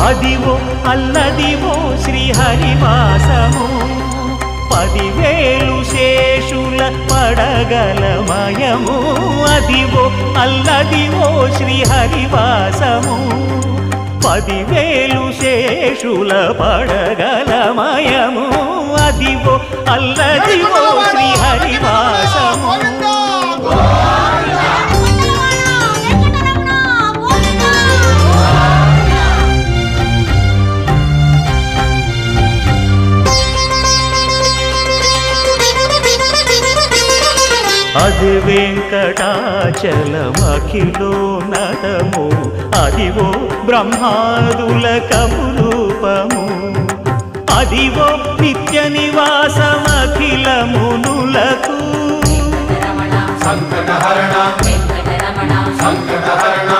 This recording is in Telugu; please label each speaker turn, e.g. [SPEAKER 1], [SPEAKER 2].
[SPEAKER 1] అదివో అల్లదివో శ్రీహరివాసము 10,000 శేషుల పడగలమయము అదివో అల్లదివో శ్రీహరివాసము 10,000 శేషుల పడగలమయము అదివో అల్లదివో శ్రీహరివాసము అది వెంకటాచలమఖిలోన్నతము అదివో బ్రహ్మాదుల కమురూపము అదివో నిత్య నివాసమఖిలమునులకు
[SPEAKER 2] సంకటహరణ సంకటహరణ